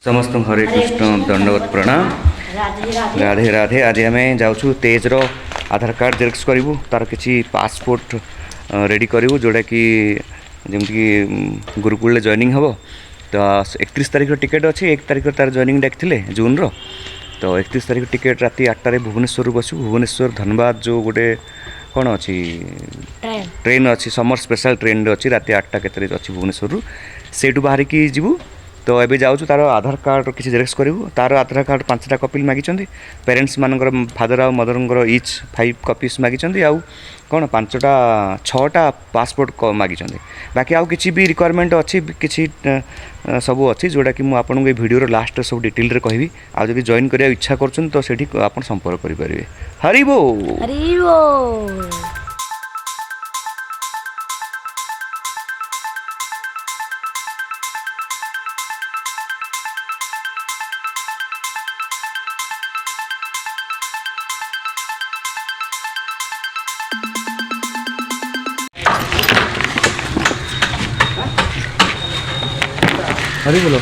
समस्त हरे कृष्ण दंडवत प्रणाम। राधे राधे। आज आम जाऊँ तेजर आधार कार्ड जेरक्स करूँ, तार किसी पासपोर्ट रेडी करूँ जोटा कि जमीक गुरुकुल जॉइनिंग हम। तो 31 तारीख टिकेट अच्छी, 1 तारीख तार जॉइनिंग डेट थे जून रो। तो 31 तारीख टिकेट राति 8 भुवनेश्वर बसु। भुवनेश्वर धनबाद जो गोटे कौन अच्छी ट्रेन अच्छी समर स्पेशल ट्रेन अच्छी राति 8टा के अच्छी भुवनेश्वर से बाहर की जीवु। तो ये जाऊँ तार आधार कार्ड किसी जेरक्स करूँ। तार आधार कार्ड 5टा कपी मागी, पेरेन्ट्स मानकर फादर आ मदर इच 5 कपीज मागी, आउ कौन 5टा 6टा पासपोर्ट मागी। बाकी आउ किसी भी रिक्वायरमेंट अच्छी किसी सब अच्छी जोटा कि मुझे भिडियो लास्ट सब डिटेल कहि। आ जब जॉइन करने इच्छा कर तो सेठी आप संपर्क करेंगे। हरि बोल हरि बोल। हरि बोलो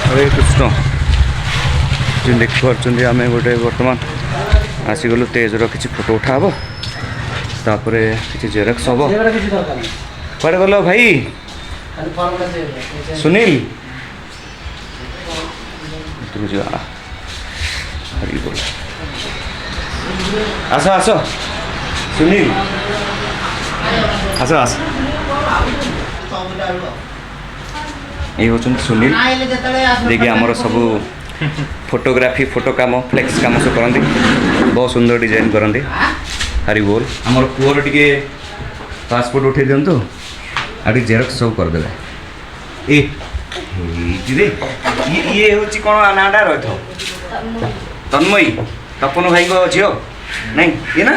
हरे कृष्ण। जी देख पार्टी आम गोटे बर्तमान आसीगलु तेजर किसी फोटो उठा हम, तापर किसी जेरक्स हम। कड़े गल भाई सुनील? हरि बोल। आस आस सुनील आस आस। ये होचन सुनील देखिए आमर सब फोटोग्राफी फोटो काम फ्लेक्स काम सब करती, बहुत सुंदर डिजाइन करती। हरि बोल। आमर पुअर टिके पासपोर्ट उठे दिंतु आगे जेरक्स सब करदे। ये हूँ कौन नाटा रही तन्मयी तपन भाई को झील नहीं ये ना।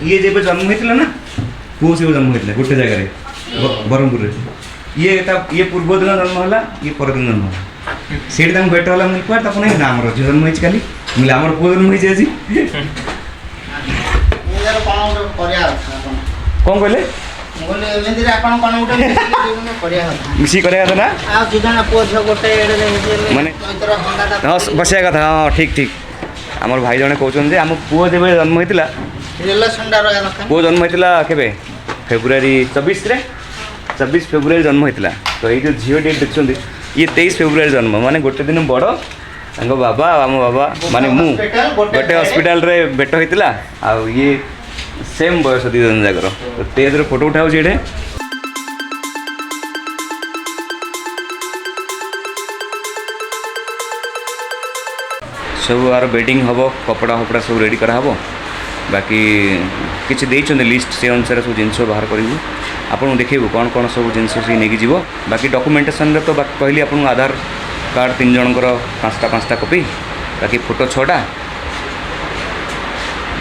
ये जब जन्म होता ना पुओ से जन्म होता गोटे जगह ब्रह्मपुर। ये पूर्व दिन जन्म है, ये पर दिन जन्म है। सीट भेट है मुझे कह तक नहीं आम झील जन्म हो काली मुझे आम पुओ जन्म हो कौन कहले मिसी करा था ना माने हाँ बसया कथा। हाँ ठीक ठीक। आम भाई जड़े कहते आम पुओ जब जन्म होता पुओ जन्म होता के फेब्रुआरी 24 फेब्रुआरी जन्म होता। तो ये जो झील डेट देखते ये 23 फेब्रुआरी जन्म माने गोटे दिन बड़ बाबा आम बाबा माने मु गोटे हॉस्पिटल रे भेट होता। आ ये सेम बयस दी जन जाकर। तो तेज फोटो उठाऊ ये सब आर बेडिंग हम कपड़ा फपड़ा सब रेडी कराब। बाकी किसी देते लिस्ट से अनुसार सब जिन बाहर करूँ आपको देखू कौन कौन सब जिन नहीं जीव। बाकी डॉक्यूमेंटेशन तो कहली आपको आधार कार्ड 3 जनकर 5टा कॉपी, बाकी फोटो 6टा।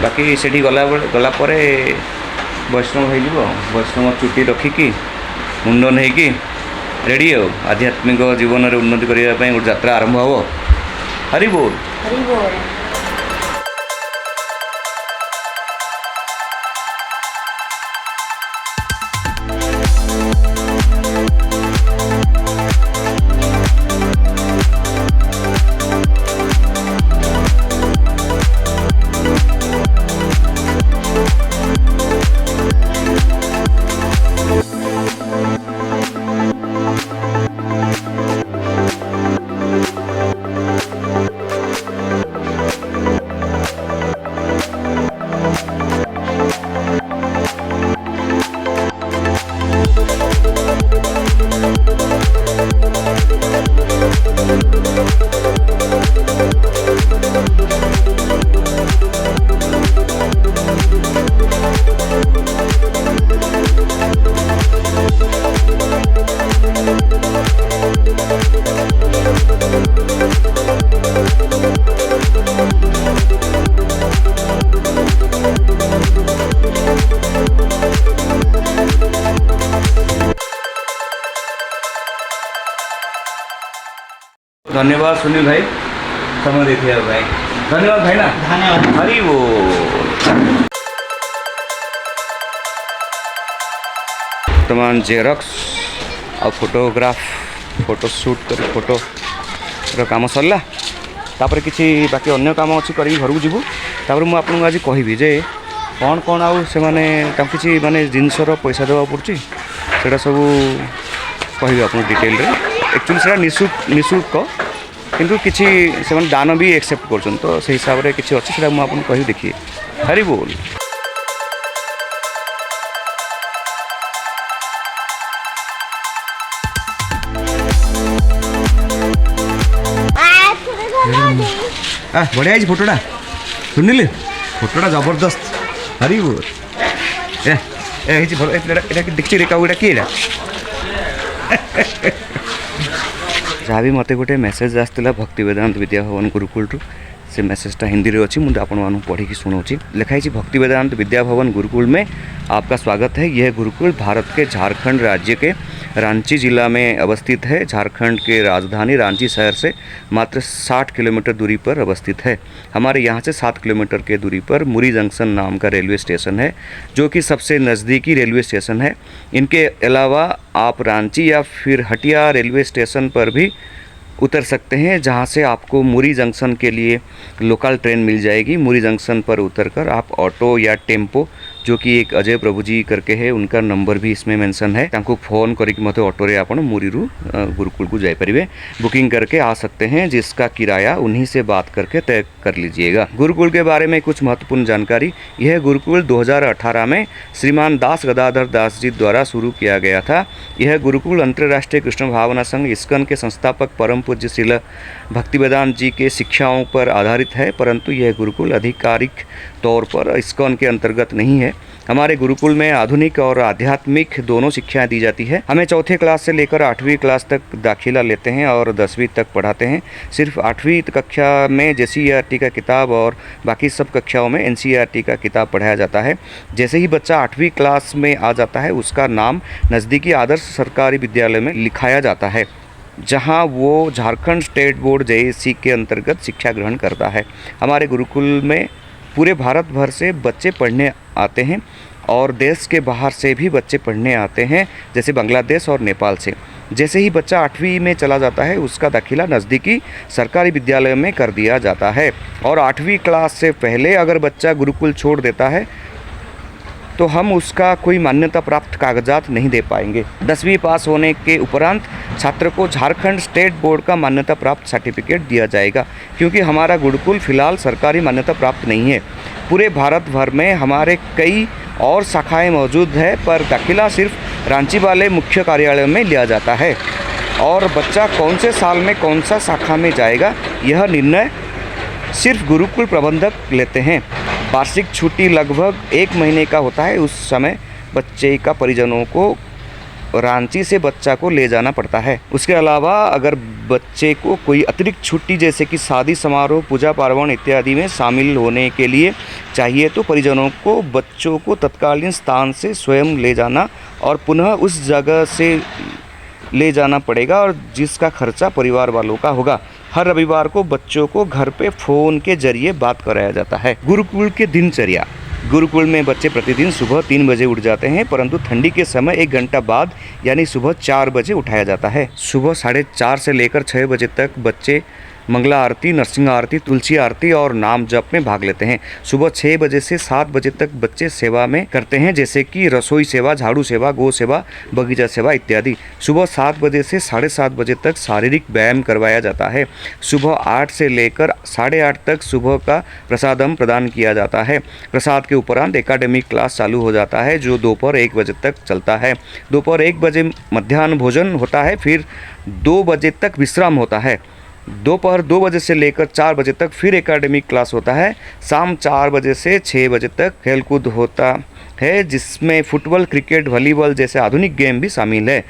बाकी से गलापर वैष्णव हो वैष्णव चुटी रखिकी मुंडन होगी रेडी हो आध्यात्मिक जीवन में उन्नति करने गोटे यात्रा आरंभ हो। हरि बोल हरि बोल। धन्यवाद सुनील भाई समय देते भाई। धन्यवाद भाई ना। धन्यवाद। हरि बोल। वर्तमान जेरक्स और फोटोग्राफ फोटो शूट कर फोटो काम सरला तापर किसी बाकी अन्य काम अच्छी कर घर को जीवु तापर मुझे आपको आज कहबी जे कौन कौन आउ से माने किसी माने जिनसर पैसा देवा पड़ुची सेटा सब कहबी आप डिटेल रे एक्चुअली से निःशुल्क किंतु किसी से दान भी एक्सेप्ट कर तो से हिसाब से किसी अच्छी से मुझे आपको कहबी देखिए हरी बोल। बढ़िया है फोटोटा सुनिले फोटोटा जबरदस्त हरी बोल देखी रे काउटा किए जहाँ भी मत गोटे मेसेज आसाला भक्ति वेदांत विद्या भवन गुरुकुल से मेसेजटा हिंदी रे अच्छी मुझे आपन पढ़ी सुनाऊँ लिखाई भक्ति वेदांत विद्या भवन गुरुकुल में आपका स्वागत है। यह गुरुकुल भारत के झारखंड राज्य के रांची जिला में अवस्थित है। झारखंड के राजधानी रांची शहर से मात्र 60 किलोमीटर दूरी पर अवस्थित है। हमारे यहाँ से 7 किलोमीटर के दूरी पर मुरी जंक्शन नाम का रेलवे स्टेशन है जो कि सबसे नज़दीकी रेलवे स्टेशन है। इनके अलावा आप रांची या फिर हटिया रेलवे स्टेशन पर भी उतर सकते हैं जहां से आपको मुरी जंक्शन के लिए लोकल ट्रेन मिल जाएगी। मुरी जंक्शन पर उतरकर आप ऑटो या टेम्पो जो कि एक अजय प्रभु जी करके है उनका नंबर भी इसमें मेंशन है तांको फोन करके मत ऑटो रे आपण मुरी रु गुरुकुल को जाई परिबे बुकिंग करके आ सकते हैं जिसका किराया उन्हीं से बात करके तय कर लीजिएगा। गुरुकुल के बारे में कुछ महत्वपूर्ण जानकारी। यह गुरुकुल 2018 में श्रीमान दास गदाधर दास जी द्वारा शुरू किया गया था। यह गुरुकुल अंतर्राष्ट्रीय कृष्ण भावना संघ इस्कॉन के संस्थापक परम पूज्य श्रील भक्तिवेदांत जी के शिक्षाओं पर आधारित है, परंतु यह गुरुकुल आधिकारिक तौर पर इस्कॉन के अंतर्गत नहीं है। हमारे गुरुकुल में आधुनिक और आध्यात्मिक दोनों शिक्षाएं दी जाती है। हमें चौथे क्लास से लेकर 8वीं क्लास तक दाखिला लेते हैं और 10वीं तक पढ़ाते हैं। सिर्फ 8वीं कक्षा में JCERT का किताब और बाकी सब कक्षाओं में NCERT का किताब पढ़ाया जाता है। जैसे ही बच्चा 8वीं क्लास में आ जाता है उसका नाम नज़दीकी आदर्श सरकारी विद्यालय में लिखाया जाता है जहां वो झारखंड स्टेट बोर्ड JSC के अंतर्गत शिक्षा ग्रहण करता है। हमारे गुरुकुल में पूरे भारत भर से बच्चे पढ़ने आते हैं और देश के बाहर से भी बच्चे पढ़ने आते हैं जैसे बांग्लादेश और नेपाल से। जैसे ही बच्चा 8वीं में चला जाता है उसका दाखिला नज़दीकी सरकारी विद्यालय में कर दिया जाता है और 8वीं क्लास से पहले अगर बच्चा गुरुकुल छोड़ देता है तो हम उसका कोई मान्यता प्राप्त कागजात नहीं दे पाएंगे। 10वीं पास होने के उपरांत छात्र को झारखंड स्टेट बोर्ड का मान्यता प्राप्त सर्टिफिकेट दिया जाएगा क्योंकि हमारा गुरुकुल फिलहाल सरकारी मान्यता प्राप्त नहीं है। पूरे भारत भर में हमारे कई और शाखाएं मौजूद है पर दाखिला सिर्फ रांची वाले मुख्य कार्यालय में लिया जाता है और बच्चा कौन से साल में कौन सा शाखा में जाएगा यह निर्णय सिर्फ गुरुकुल प्रबंधक लेते हैं। वार्षिक छुट्टी लगभग 1 महीने का होता है। उस समय बच्चे का परिजनों को रांची से बच्चा को ले जाना पड़ता है। उसके अलावा अगर बच्चे को कोई अतिरिक्त छुट्टी जैसे कि शादी समारोह पूजा पार्वण इत्यादि में शामिल होने के लिए चाहिए तो परिजनों को बच्चों को तत्कालीन स्थान से स्वयं ले जाना और पुनः उस जगह से ले जाना पड़ेगा और जिसका खर्चा परिवार वालों का होगा। हर रविवार को बच्चों को घर पे फ़ोन के जरिए बात कराया जाता है। गुरुकुल के दिनचर्या। गुरुकुल में बच्चे प्रतिदिन सुबह 3 बजे उठ जाते हैं परंतु ठंडी के समय 1 घंटा बाद यानी सुबह 4 बजे उठाया जाता है। सुबह 4:30 से लेकर 6 बजे तक बच्चे मंगला आरती, नरसिंह आरती, तुलसी आरती और नाम जप में भाग लेते हैं। सुबह 6 बजे से 7 बजे तक बच्चे सेवा में करते हैं जैसे कि रसोई सेवा, झाड़ू सेवा, गौ सेवा, बगीचा सेवा इत्यादि। सुबह 7 बजे से 7:30 बजे तक शारीरिक व्यायाम करवाया जाता है। सुबह 8 से लेकर 8:30 तक सुबह का प्रसादम प्रदान किया जाता है। प्रसाद के उपरांत एकेडमिक क्लास चालू हो जाता है जो दोपहर 1 बजे तक चलता है। दोपहर 1 बजे मध्याह्न भोजन होता है, फिर 2 बजे तक विश्राम होता है। दोपहर 2 बजे से लेकर 4 बजे तक फिर एकेडमिक क्लास होता है। शाम 4 बजे से 6 बजे तक खेलकूद होता है जिसमें फुटबॉल, क्रिकेट, वॉलीबॉल जैसे आधुनिक गेम भी शामिल है।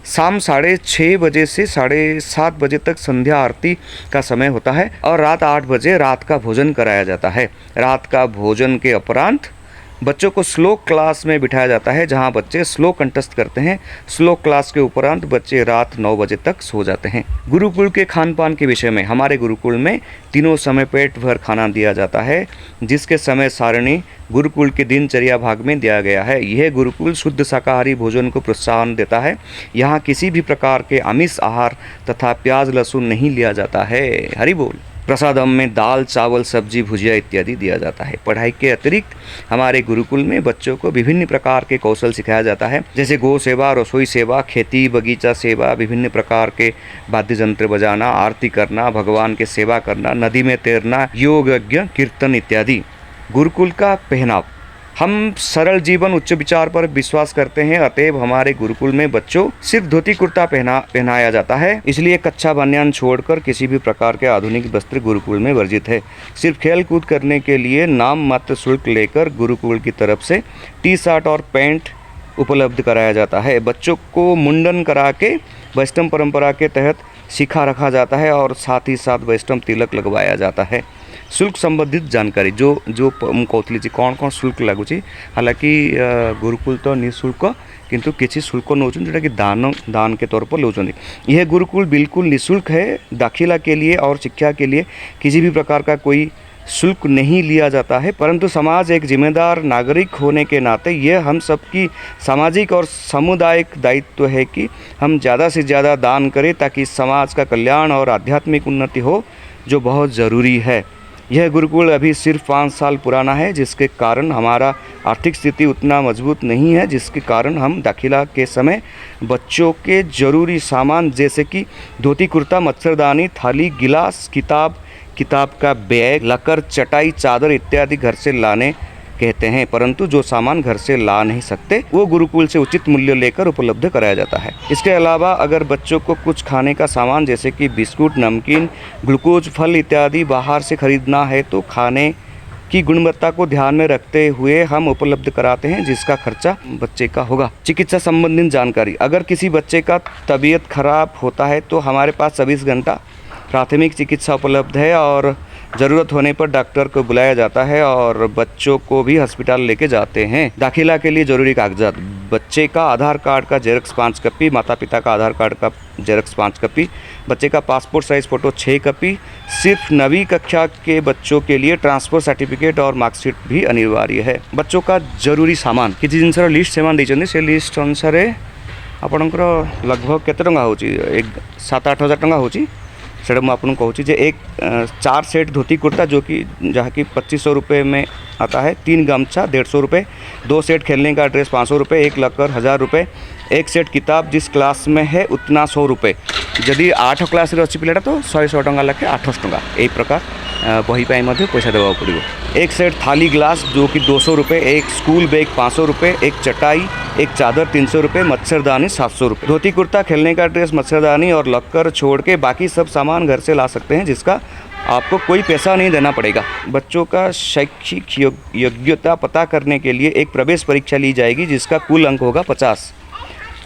शाम 6:30 बजे से 7:30 बजे तक संध्या आरती का समय होता है और रात 8 बजे रात का भोजन कराया जाता है। रात का भोजन के उपरांत बच्चों को स्लो क्लास में बिठाया जाता है जहां बच्चे स्लो कंटेस्ट करते हैं। स्लो क्लास के उपरांत बच्चे रात 9 बजे तक सो जाते हैं। गुरुकुल के खान पान के विषय में, हमारे गुरुकुल में तीनों समय पेट भर खाना दिया जाता है, जिसके समय सारणी गुरुकुल के दिनचर्या भाग में दिया गया है। यह गुरुकुल शुद्ध शाकाहारी भोजन को प्रोत्साहन देता है। यहाँ किसी भी प्रकार के आमिष आहार तथा प्याज लहसुन नहीं लिया जाता है। हरि बोल। प्रसादम में दाल चावल सब्जी भुजिया इत्यादि दिया जाता है। पढ़ाई के अतिरिक्त हमारे गुरुकुल में बच्चों को विभिन्न प्रकार के कौशल सिखाया जाता है, जैसे गौ सेवा, रसोई सेवा, खेती बगीचा सेवा, विभिन्न प्रकार के वाद्य यंत्र बजाना, आरती करना, भगवान के सेवा करना, नदी में तैरना, योग यज्ञ कीर्तन इत्यादि। गुरुकुल का पहनाव, हम सरल जीवन उच्च विचार पर विश्वास करते हैं, अतएव हमारे गुरुकुल में बच्चों सिर्फ धोती कुर्ता पहनाया जाता है। इसलिए कच्छा बनियान छोड़कर किसी भी प्रकार के आधुनिक वस्त्र गुरुकुल में वर्जित है। सिर्फ खेल कूद करने के लिए नाम मात्र शुल्क लेकर गुरुकुल की तरफ से टी शर्ट और पैंट उपलब्ध कराया जाता है। बच्चों को मुंडन करा के वैष्णव परंपरा के तहत सिखा रखा जाता है और साथ ही साथ वैष्णव तिलक लगवाया जाता है। शुल्क संबंधित जानकारी जो कहती कौन कौन शुल्क लगुच, हालांकि गुरुकुल तो निःशुल्क किंतु किसी शुल्क नौ जोटा कि दान के तौर पर लौट। यह गुरुकुल बिल्कुल निःशुल्क है। दाखिला के लिए और शिक्षा के लिए किसी भी प्रकार का कोई शुल्क नहीं लिया जाता है, परंतु समाज एक जिम्मेदार नागरिक होने के नाते यह हम सबकी सामाजिक और सामुदायिक दायित्व है कि हम ज़्यादा से ज़्यादा दान करें ताकि समाज का कल्याण और आध्यात्मिक उन्नति हो, जो बहुत ज़रूरी है। यह गुरुकुल अभी सिर्फ 5 साल पुराना है, जिसके कारण हमारा आर्थिक स्थिति उतना मजबूत नहीं है, जिसके कारण हम दाखिला के समय बच्चों के ज़रूरी सामान जैसे कि धोती कुर्ता, मच्छरदानी, थाली, गिलास, किताब का बैग, लकर, चटाई, चादर इत्यादि घर से लाने कहते हैं, परंतु जो सामान घर से ला नहीं सकते वो गुरुकुल से उचित मूल्य लेकर उपलब्ध कराया जाता है। इसके अलावा अगर बच्चों को कुछ खाने का सामान जैसे कि बिस्कुट, नमकीन, ग्लूकोज, फल इत्यादि बाहर से खरीदना है तो खाने की गुणवत्ता को ध्यान में रखते हुए हम उपलब्ध कराते हैं, जिसका खर्चा बच्चे का होगा। चिकित्सा संबंधित जानकारी, अगर किसी बच्चे का तबीयत खराब होता है तो हमारे पास 24 घंटा प्राथमिक चिकित्सा उपलब्ध है और ज़रूरत होने पर डॉक्टर को बुलाया जाता है और बच्चों को भी अस्पताल लेके जाते हैं। दाखिला के लिए ज़रूरी कागजात, बच्चे का आधार कार्ड का जेरॉक्स 5 कॉपी, माता पिता का आधार कार्ड का जेरॉक्स 5 कॉपी, बच्चे का पासपोर्ट साइज़ फ़ोटो 6 कॉपी। सिर्फ 9वीं कक्षा के बच्चों के लिए ट्रांसफर सर्टिफिकेट और मार्कशीट भी अनिवार्य है। बच्चों का जरूरी सामान किसी जिनसर लिस्ट से देते से लिस्ट अनुसार आपणकर लगभग केते टंका हो 7-8 हज़ार टंका हो। सेटा मुझे आपको कहूँ जे एक 4 सेट धोती कुर्ता जो कि जहाँ की 2500 रुपये में आता है, 3 गमछा 150 रुपये, 2 सेट खेलने का ड्रेस 500 रुपये, 1 लकर 1000 रुपये, 1 सेट किताब जिस क्लास में है उतना 100 रुपये, जदि 8 क्लास अच्छी पिलाटा तो 100 टंका लखे 800 टंका, यही प्रकार बही पैसा देवा पड़ो। 1 सेट थाली ग्लास जो कि 200 रुपये, 1 स्कूल बैग 500 रुपये, 1 चटाई, 1 चादर 300 रुपये, मच्छरदानी 700 रुपये। धोती कुर्ता, खेलने का ड्रेस, मच्छरदानी और लक्कर छोड़ के बाकी सब सामान घर से ला सकते हैं, जिसका आपको कोई पैसा नहीं देना पड़ेगा। बच्चों का शैक्षिक योग्यता पता करने के लिए एक प्रवेश परीक्षा ली जाएगी, जिसका कुल अंक होगा 50।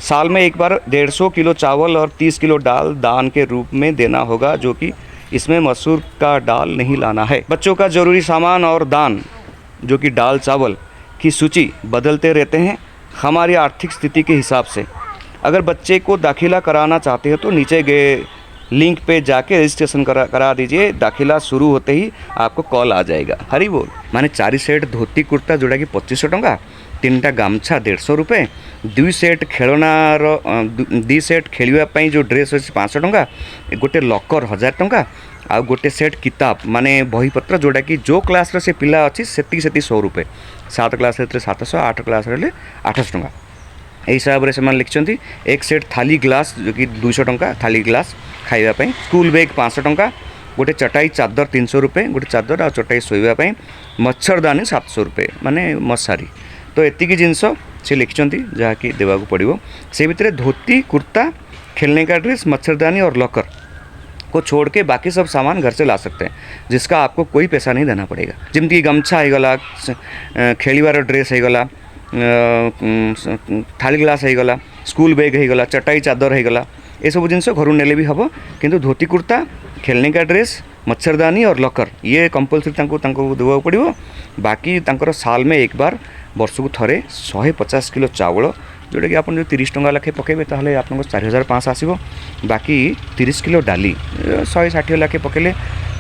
साल में एक बार 150 किलो चावल और 30 किलो दाल दान के रूप में देना होगा, जो कि इसमें मसूर का दाल नहीं लाना है। बच्चों का जरूरी सामान और दान जो कि दाल चावल की सूची बदलते रहते हैं हमारी आर्थिक स्थिति के हिसाब से। अगर बच्चे को दाखिला कराना चाहते हैं तो नीचे गए लिंक पे जाके रजिस्ट्रेशन करा दीजिए। दाखिला शुरू होते ही आपको कॉल आ जाएगा। हरी बोल। माने 4 सेट धोती कुर्ता जोड़ा कि 2500 टंका, 3टा गामछा 150 रुपये, 2 सेट खेलनार 2 सेट खेलवाई जो ड्रेस अच्छे 500 टंका, गोटे लकर 1000 टंका, आ गोटे सेट किताब माने बहीपत्र जोटा कि जो क्लास से पिला अच्छी से 100 रुपये, 7 क्लास 700, 8 क्लास 800 टंका। यही हिसाब से लिखिं। 1 सेट थाली ग्लास जो कि 200 टंका थाली ग्लास खाइबापी, स्कूल बैग 500 टंका, गोटे चटाई चादर 300 रुपये, गोटे चादर आ चटाई शोवाई, मच्छरदानी 700 रुपये माने मशारी। तो एतिकी जिनस से लिखिं जहाँकि देवाक पड़ो। से भितर धोती कुर्ता, खेलने का ड्रेस, मच्छरदानी और लॉकर को छोड़ के बाकी सब सामान घर से ला सकते हैं, जिसका आपको कोई पैसा नहीं देना पड़ेगा। जमती गमछा होगला, खेलिवार ड्रेस होगला, थाली ग्लास होगला, स्कूल बैग होगला, चटाई चादर होगला, ये सब जिनस घर नेले भी हम, किंतु धोती कुर्ता, खेलने का ड्रेस, मच्छरदानी और लॉकर ये कंपलसरी देवा पड़ो। बाकी साल में एक बार वर्ष को थे 150 किलो चावल जोटा कि आप जो 30 टंका लाखे पकेबे ताहले आपको 4500 आसो बाकी 30 किलो डाली 160 लाखे पकेले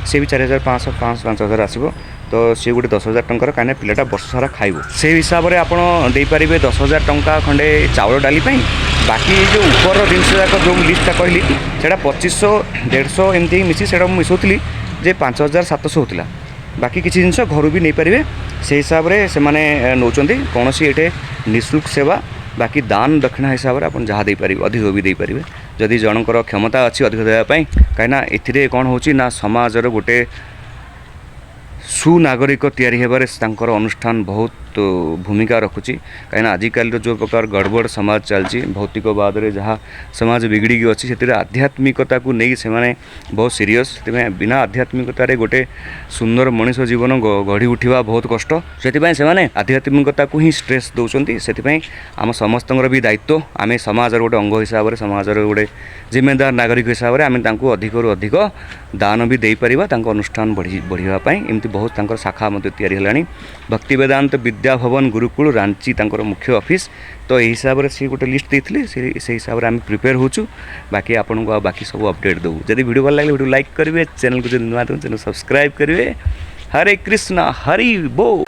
से भी 4500 5000 आसो तो सी गोटे 10,000 टंकार कहीं पिलाटा वर्ष सारा खाइब से हिसाब से आपड़े 10,000 टंका खंडे चावल डाली बाकी जो ऊपर जिनस जाक जो लिस्टा कहली से 2500 150 एमती मिसी से मिसाऊली जे 5,700 होता बाकी किसी जिनस घर भी नहीं पारे से हिसाब से नौ कौन सी ये निःशुल्क सेवा बाकी दान दक्षिणा हिसाब से आप जहाँ देपारे अधिक भी देपारे जदि जनकर क्षमता अच्छी अधिक देवाई कहीं कौन हो समाजर गोटे सुनागरिक तैयारी हेबारे तांकर अनुष्ठान बहुत भूमिका रखुची कहीं आजिकल जो प्रकार गड़बड़ समाज चलती भौतिकवाद रे जहाँ समाज बिगड़ी अच्छी से आध्यात्मिकता को नहीं से बहुत सीरीयस बिना आध्यात्मिकता रे गोटे सुंदर मनीष जीवन गढ़ी उठा बहुत कष्ट से आध्यात्मिकता को ही स्ट्रेस दौरान से आम समस्त भी दायित्व आम समाज गोटे अंग हिसाब से समाज गोटे जिम्मेदार नागरिक हिसाब से आम अधिक अधिक दान भी दे पारिबा अनुष्ठान बढ़ावाई एमती बहुत शाखा या भक्ति वेदांत विद्या भवन गुरुकुल रांची मुख्य ऑफिस तो यही हिसाब से गोटे लिस्ट देते से हिसाब से आम प्रिपेयर होचु बाकी आपको बाकी सब अपडेट दो जदि वीडियो भल लगे वीडियो लाइक करेंगे चैनल को जो नुआ चैनल सब्सक्राइब करेंगे हरे कृष्णा हरि बोल।